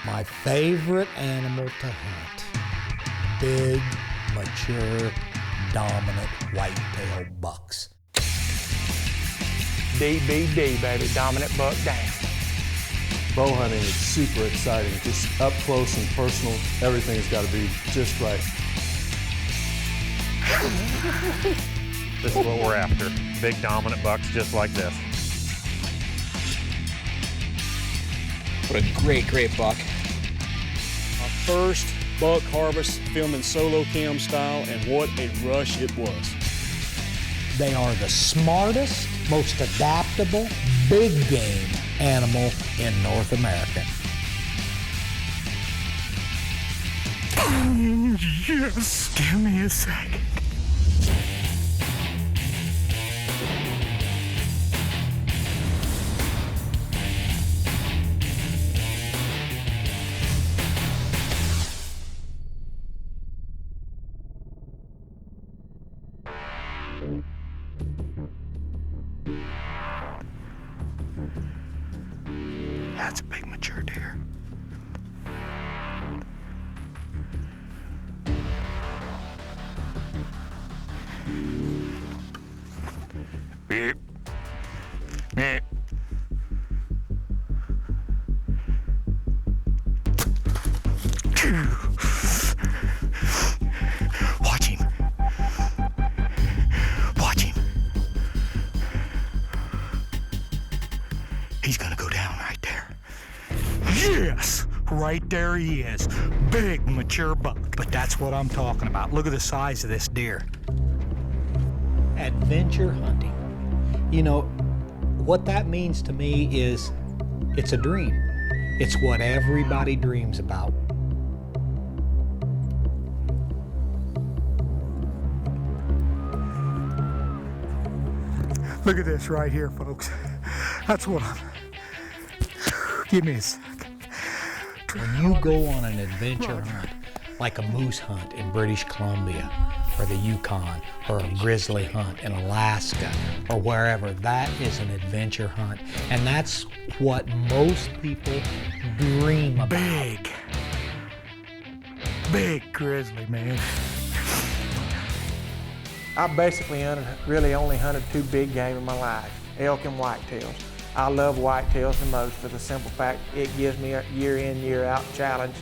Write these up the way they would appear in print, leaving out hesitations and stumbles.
My favorite animal to hunt. Big, mature, dominant whitetail bucks. DBD, baby, dominant buck down. Bow hunting is super exciting, just up close and personal. Everything's got to be just right. This is what we're after. Big dominant bucks just like this. What a great, great buck. Our first buck harvest filming solo cam style, and what a rush it was. They are the smartest, most adaptable, big game animal in North America. Yes, give me a second. That's a big mature deer. Beep. Beep. Watch him. Watch him. He's gonna go down right there. Yes! Right there he is. Big, mature buck. But that's what I'm talking about. Look at the size of this deer. Adventure hunting. You know, what that means to me is it's a dream. It's what everybody dreams about. Look at this right here, folks. That's what I'm... Give me a second. When you go on an adventure hunt, like a moose hunt in British Columbia, or the Yukon, or a grizzly hunt in Alaska, or wherever, that is an adventure hunt. And that's what most people dream about. Big. Big grizzly, man. I basically really only hunted two big game in my life, elk and whitetails. I love whitetails the most for the simple fact it gives me a year in, year out challenge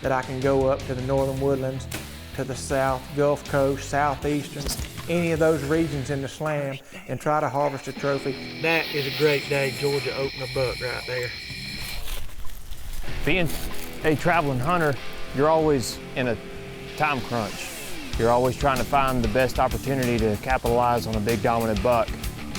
that I can go up to the northern woodlands, to the south, Gulf Coast, southeastern, any of those regions in the slam and try to harvest a trophy. That is a great day, Georgia opener buck right there. Being a traveling hunter, you're always in a time crunch. You're always trying to find the best opportunity to capitalize on a big dominant buck.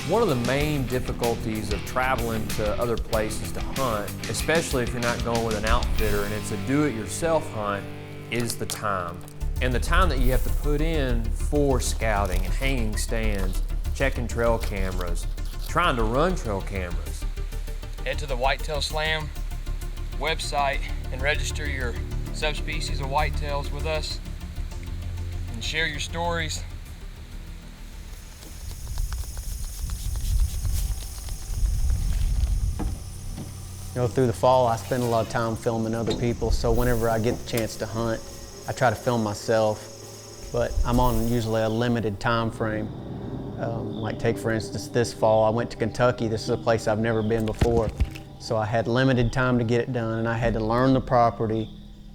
One of the main difficulties of traveling to other places to hunt, especially if you're not going with an outfitter and it's a do-it-yourself hunt, is the time. And the time that you have to put in for scouting and hanging stands, checking trail cameras, trying to run trail cameras. Head to the Whitetail Slam website and register your subspecies of whitetails with us and share your stories. You know, through the fall, I spend a lot of time filming other people, so whenever I get the chance to hunt, I try to film myself, but I'm on usually a limited time frame. Like take for instance this fall, I went to Kentucky. This is a place I've never been before. So I had limited time to get it done, and I had to learn the property,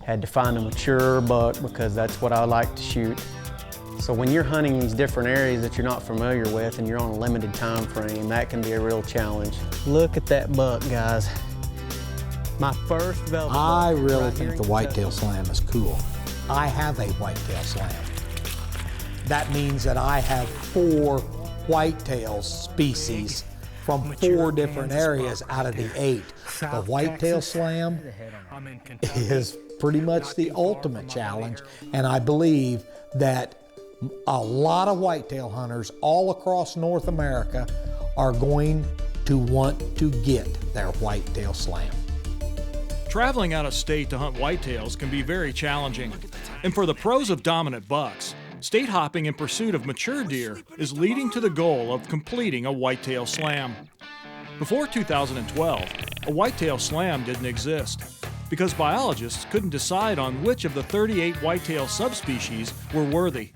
had to find a mature buck because that's what I like to shoot. So when you're hunting these different areas that you're not familiar with and you're on a limited time frame, that can be a real challenge. Look at that buck, guys. My first velvet buck. I really right think here the in whitetail Kentucky. slam is cool. I have a whitetail slam. That means that I have 4 whitetail species from 4 different areas out of the 8. The whitetail slam is pretty much the ultimate challenge, and I believe that a lot of whitetail hunters all across North America are going to want to get their whitetail slam. Traveling out of state to hunt whitetails can be very challenging. And for the pros of dominant bucks, state hopping in pursuit of mature deer is leading to the goal of completing a whitetail slam. Before 2012, a whitetail slam didn't exist. because biologists couldn't decide on which of the 38 whitetail subspecies were worthy.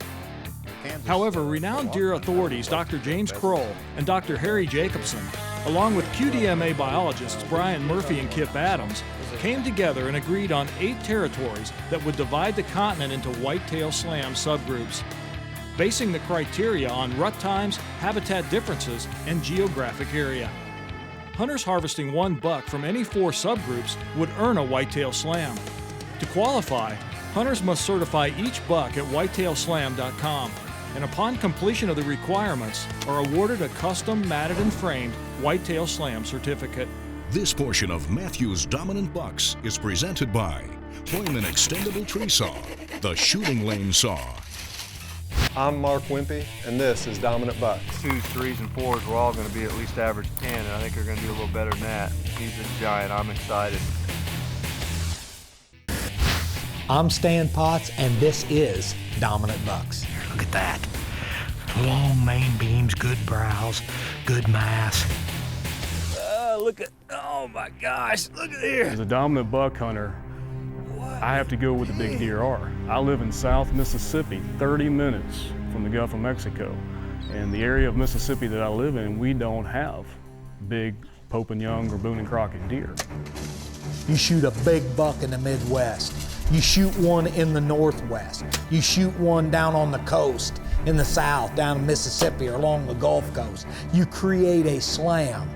However, renowned deer authorities Dr. James Kroll and Dr. Harry Jacobson, along with QDMA biologists Brian Murphy and Kip Adams, came together and agreed on 8 territories that would divide the continent into whitetail slam subgroups, basing the criteria on rut times, habitat differences, and geographic area. Hunters harvesting 1 buck from any 4 subgroups would earn a whitetail slam. To qualify, hunters must certify each buck at whitetailslam.com, and upon completion of the requirements, are awarded a custom matted and framed whitetail slam certificate. This portion of Matthew's Dominant Bucks is presented by Heumann Extendable Tree Saw, the Shooting Lane Saw. I'm Mark Wimpy, and this is Dominant Bucks. 2s, 3s, and 4s were all going to be at least average 10, and I think they're going to do a little better than that. He's a giant. I'm excited. I'm Stan Potts, and this is Dominant Bucks. Look at that. Long main beams, good brows, good mass. Look at, oh my gosh, look at here. As a dominant buck hunter, I have to go where the big deer are. I live in South Mississippi, 30 minutes from the Gulf of Mexico. And the area of Mississippi that I live in, we don't have big Pope and Young or Boone and Crockett deer. You shoot a big buck in the Midwest. You shoot one in the Northwest. You shoot one down on the coast, in the South, down in Mississippi or along the Gulf Coast. You create a slam.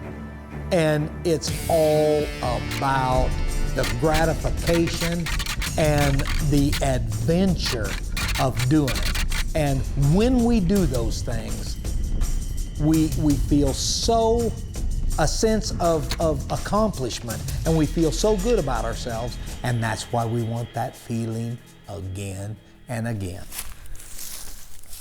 And it's all about the gratification and the adventure of doing it. And when we do those things, we feel so, a sense of accomplishment, and we feel so good about ourselves, and that's why we want that feeling again and again.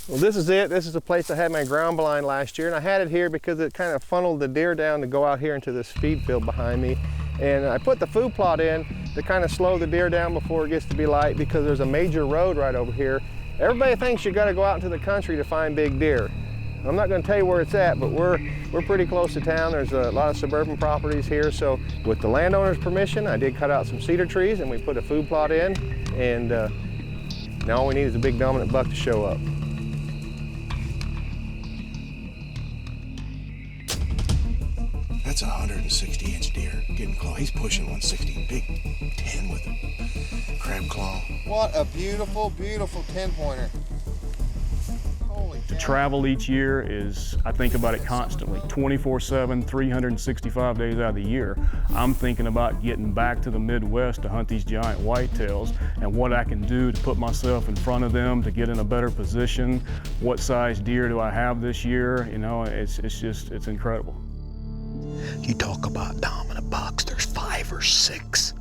Well, this is it. This is the place I had my ground blind last year, and I had it here because it kind of funneled the deer down to go out here into this feed field behind me. And I put the food plot in to kind of slow the deer down before it gets to be light, because there's a major road right over here. Everybody thinks you got to go out into the country to find big deer. I'm not going to tell you where it's at, but we're pretty close to town. There's a lot of suburban properties here, so with the landowner's permission, I did cut out some cedar trees and we put a food plot in, and now all we need is a big dominant buck to show up. That's a 160-inch deer getting claw. He's pushing 160. Big 10 with a crab claw. What a beautiful, beautiful 10-pointer. To travel each year is, I think about it constantly, 24/7, 365 days out of the year. I'm thinking about getting back to the Midwest to hunt these giant whitetails and what I can do to put myself in front of them to get in a better position. What size deer do I have this year? You know, it's incredible. You talk about dominant bucks, there's 5 or 6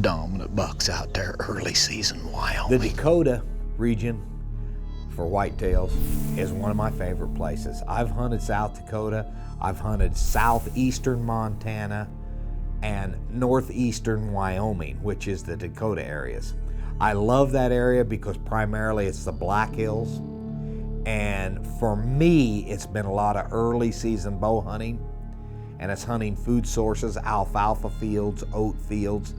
dominant bucks out there early season Wyoming. The Dakota region for whitetails is one of my favorite places. I've hunted South Dakota, I've hunted southeastern Montana, and northeastern Wyoming, which is the Dakota areas. I love that area because primarily it's the Black Hills, and for me it's been a lot of early season bow hunting, and it's hunting food sources, alfalfa fields, oat fields,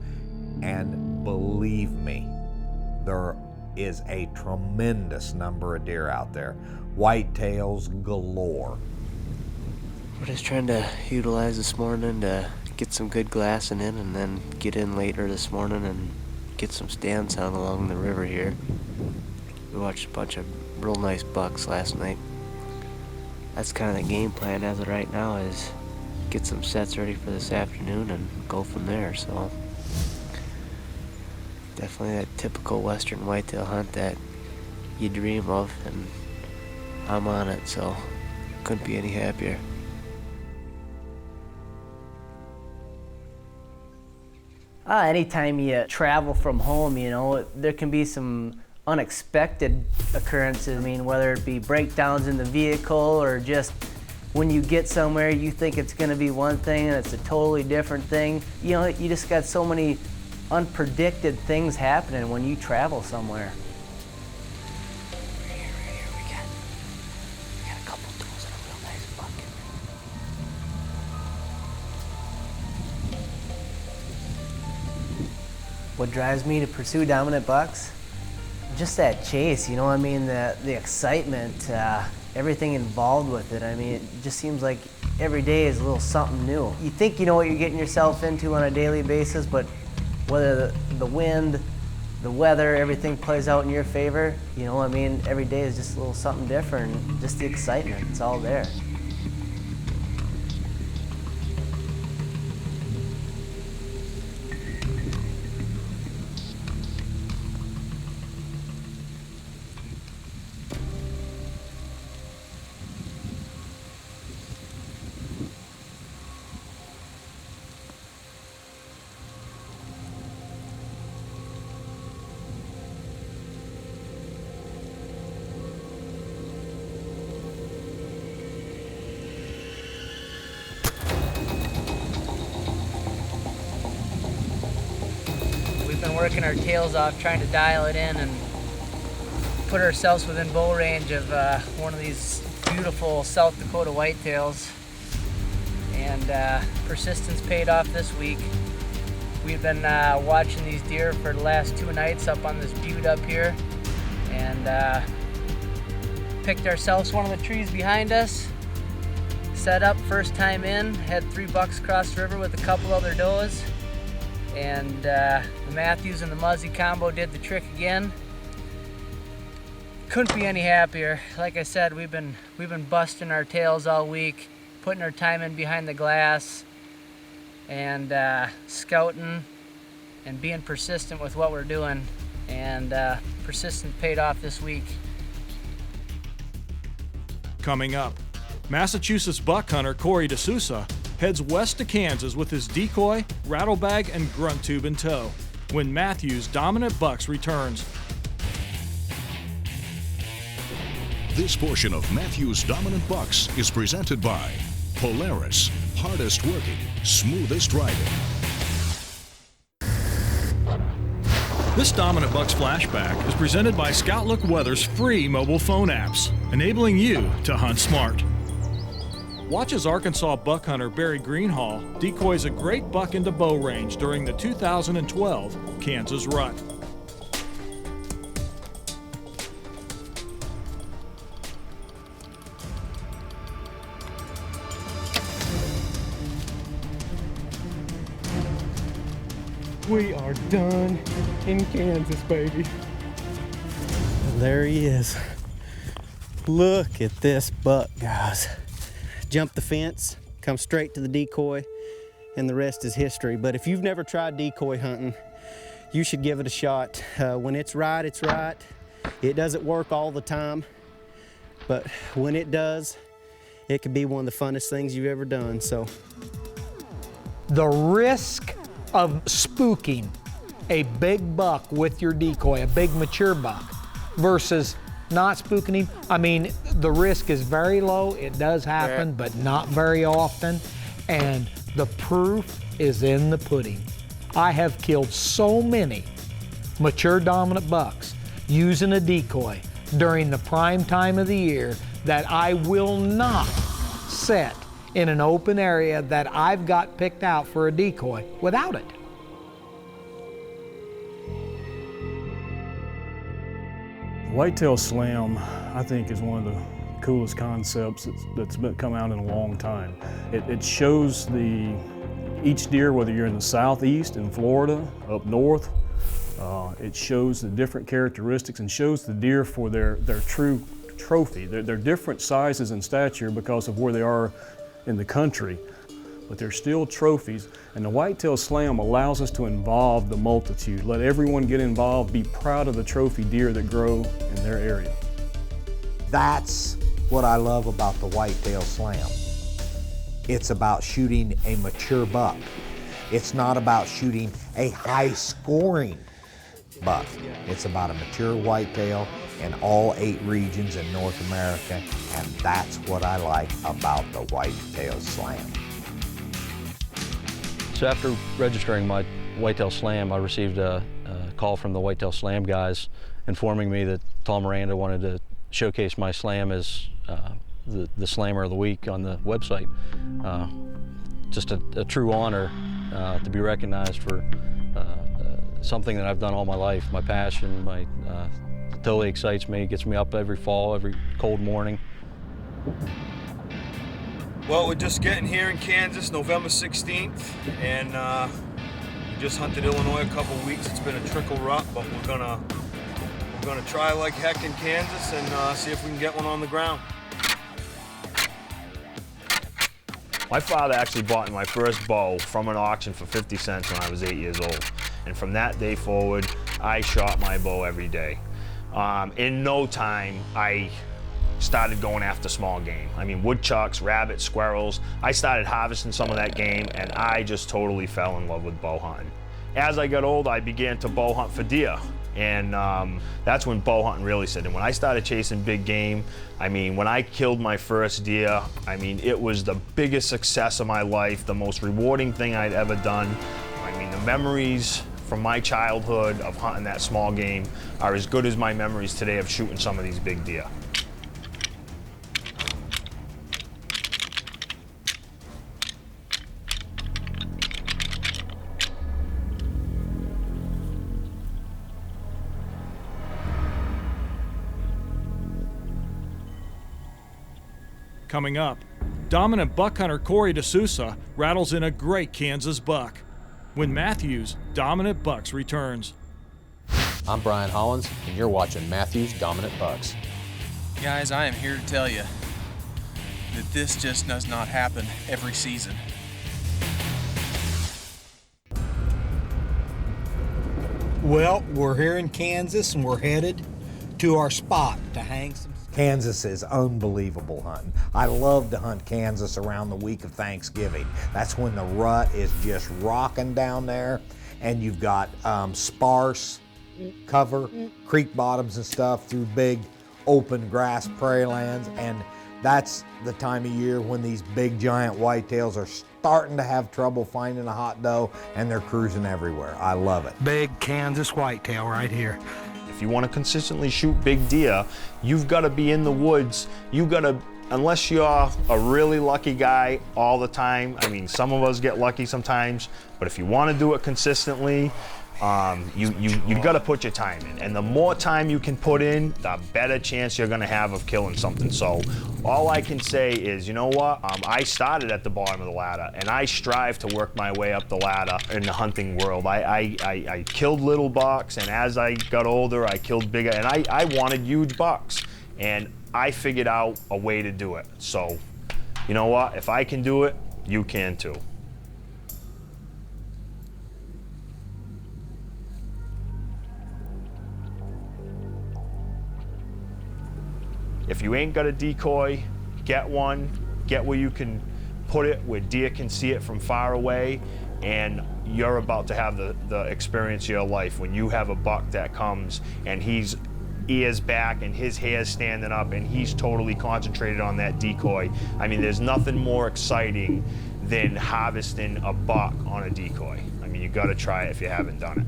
and believe me, there is a tremendous number of deer out there. Whitetails galore. We're just trying to utilize this morning to get some good glassing in, and then get in later this morning and get some stand sound along the river here. We watched a bunch of real nice bucks last night. That's kind of the game plan as of right now, is get some sets ready for this afternoon and go from there. So definitely that typical western whitetail hunt that you dream of, and I'm on it, so couldn't be any happier. Anytime you travel from home, you know, there can be some unexpected occurrences. I mean, whether it be breakdowns in the vehicle, or just when you get somewhere you think it's going to be one thing and it's a totally different thing. You know, you just got so many unpredicted things happening when you travel somewhere. We got a couple tools and a real nice bucket. What drives me to pursue dominant bucks? Just that chase, you know, I mean, the excitement, everything involved with it. I mean, it just seems like every day is a little something new. You think you know what you're getting yourself into on a daily basis, but whether the wind, the weather, everything plays out in your favor, you know, I mean, every day is just a little something different. Just the excitement, it's all there. We've been working our tails off trying to dial it in and put ourselves within bow range of one of these beautiful South Dakota whitetails, and persistence paid off this week. We've been watching these deer for the last 2 nights up on this butte up here, and picked ourselves one of the trees behind us, set up first time in, had 3 bucks cross the river with a couple other does, and the Matthews and the Muzzy combo did the trick again. Couldn't be any happier. Like I said, we've been busting our tails all week, putting our time in behind the glass, and scouting and being persistent with what we're doing, and persistence paid off this week. Coming up, Massachusetts buck hunter Corey D'Souza heads west to Kansas with his decoy, rattle bag, and grunt tube in tow when Matthews' Dominant Bucks returns. This portion of Matthews Dominant Bucks is presented by Polaris, hardest working, smoothest riding. This Dominant Bucks flashback is presented by Scout Look Weather's free mobile phone apps, enabling you to hunt smart. Watch as Arkansas buck hunter Barry Greenhall decoys a great buck into bow range during the 2012 Kansas Rut. We are done in Kansas, baby. There he is. Look at this buck, guys. Jump the fence, come straight to the decoy, and the rest is history. But if you've never tried decoy hunting, you should give it a shot. When it's right, it's right. It doesn't work all the time, but when it does, it can be one of the funnest things you've ever done. So, the risk of spooking a big buck with your decoy, a big mature buck, versus not spooking him, I mean, the risk is very low. It does happen, but not very often. And the proof is in the pudding. I have killed so many mature dominant bucks using a decoy during the prime time of the year that I will not set in an open area that I've got picked out for a decoy without it. Whitetail slam, I think, is one of the coolest concepts that's been come out in a long time. It shows each deer, whether you're in the southeast, in Florida, up north, it shows the different characteristics and shows the deer for their true trophy. They're different sizes and stature because of where they are in the country, but they're still trophies. And the whitetail slam allows us to involve the multitude, let everyone get involved, be proud of the trophy deer that grow in their area. That's what I love about the whitetail slam. It's about shooting a mature buck. It's not about shooting a high-scoring buck. It's about a mature whitetail in all 8 regions in North America, and that's what I like about the whitetail slam. So after registering my whitetail slam, I received a call from the whitetail slam guys informing me that Tom Miranda wanted to showcase my slam as the slammer of the week on the website. Just a true honor to be recognized for something that I've done all my life, my passion, totally excites me, gets me up every fall, every cold morning. Well, we're just getting here in Kansas, November 16th, and we just hunted Illinois a couple weeks. It's been a trickle rut, but we're gonna try like heck in Kansas and see if we can get one on the ground. My father actually bought my first bow from an auction for 50 cents when I was 8 years old. And from that day forward, I shot my bow every day. In no time, I started going after small game. I mean, woodchucks, rabbits, squirrels. I started harvesting some of that game, and I just totally fell in love with bow hunting. As I got old, I began to bow hunt for deer. And that's when bow hunting really set in. When I started chasing big game, I mean, when I killed my first deer, I mean, it was the biggest success of my life, the most rewarding thing I'd ever done. I mean, the memories from my childhood of hunting that small game are as good as my memories today of shooting some of these big deer. Coming up, dominant buck hunter Corey D'Souza rattles in a great Kansas buck when Matthews' Dominant Bucks returns. I'm Brian Hollins, and you're watching Matthews Dominant Bucks. Guys, I am here to tell you that this just does not happen every season. Well, we're here in Kansas and we're headed to our spot to hang some. Kansas is unbelievable hunting. I love to hunt Kansas around the week of Thanksgiving. That's when the rut is just rocking down there, and you've got sparse cover, creek bottoms and stuff through big open grass prairie lands, and that's the time of year when these big giant whitetails are starting to have trouble finding a hot doe, and they're cruising everywhere. I love it. Big Kansas whitetail right here. If you want to consistently shoot big deer, you've got to be in the woods. You got to, unless you're a really lucky guy all the time. I mean, some of us get lucky sometimes, but if you want to do it consistently, you got to put your time in. And the more time you can put in, the better chance you're going to have of killing something. So all I can say is, you know what? I started at the bottom of the ladder, and I strive to work my way up the ladder in the hunting world. I killed little bucks, and as I got older, I killed bigger, and I wanted huge bucks. And I figured out a way to do it. So, you know what? If I can do it, you can too. If you ain't got a decoy, get one. Get where you can put it where deer can see it from far away, and you're about to have the experience of your life when you have a buck that comes and he's ears back and his hair's standing up and he's totally concentrated on that decoy. I mean, there's nothing more exciting than harvesting a buck on a decoy. I mean, you gotta try it if you haven't done it.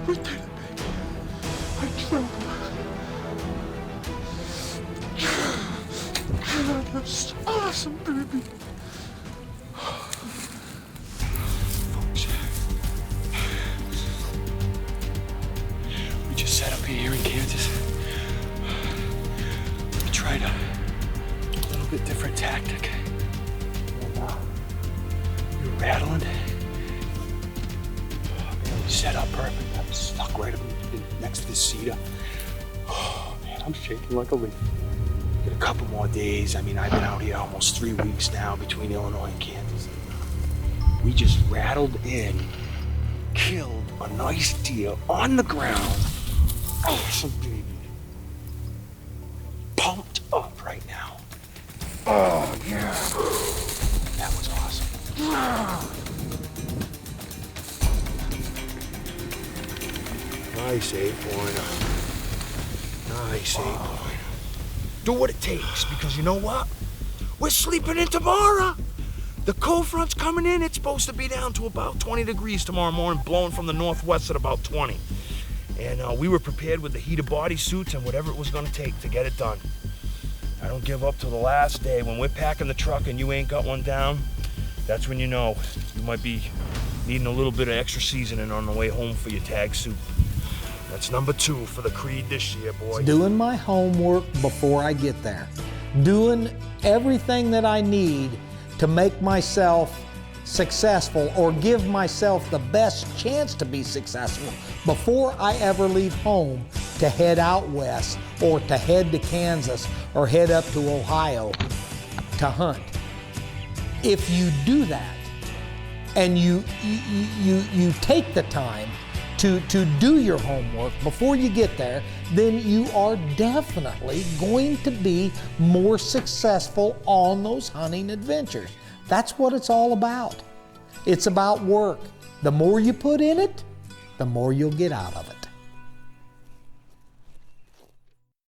We did it, baby. I drove. God, that's awesome, baby. Folks, we just set up here in Kansas. We tried a little bit different tactic. We were rattling. We set up perfect. I was stuck right up next to this cedar. Oh, man, I'm shaking like a leaf. Get a couple more days. I mean, I've been out here almost 3 weeks now between Illinois and Kansas. We just rattled in, killed a nice deer on the ground. Awesome, baby. Pumped up right now. Oh, yeah. That was awesome. Nice 8-pointer. Nice 8-pointer. Do what it takes, because you know what? We're sleeping in tomorrow. The cold front's coming in. It's supposed to be down to about 20 degrees tomorrow morning, blowing from the northwest at about 20. And we were prepared with the heated body suits and whatever it was gonna take to get it done. I don't give up till the last day. When we're packing the truck and you ain't got one down, that's when you know you might be needing a little bit of extra seasoning on the way home for your tag soup. That's number 2 for the Creed this year, boy. Doing my homework before I get there. Doing everything that I need to make myself successful or give myself the best chance to be successful before I ever leave home to head out west or to head to Kansas or head up to Ohio to hunt. If you do that and you take the time to do your homework before you get there, then you are definitely going to be more successful on those hunting adventures. That's what it's all about. It's about work. The more you put in it, the more you'll get out of it.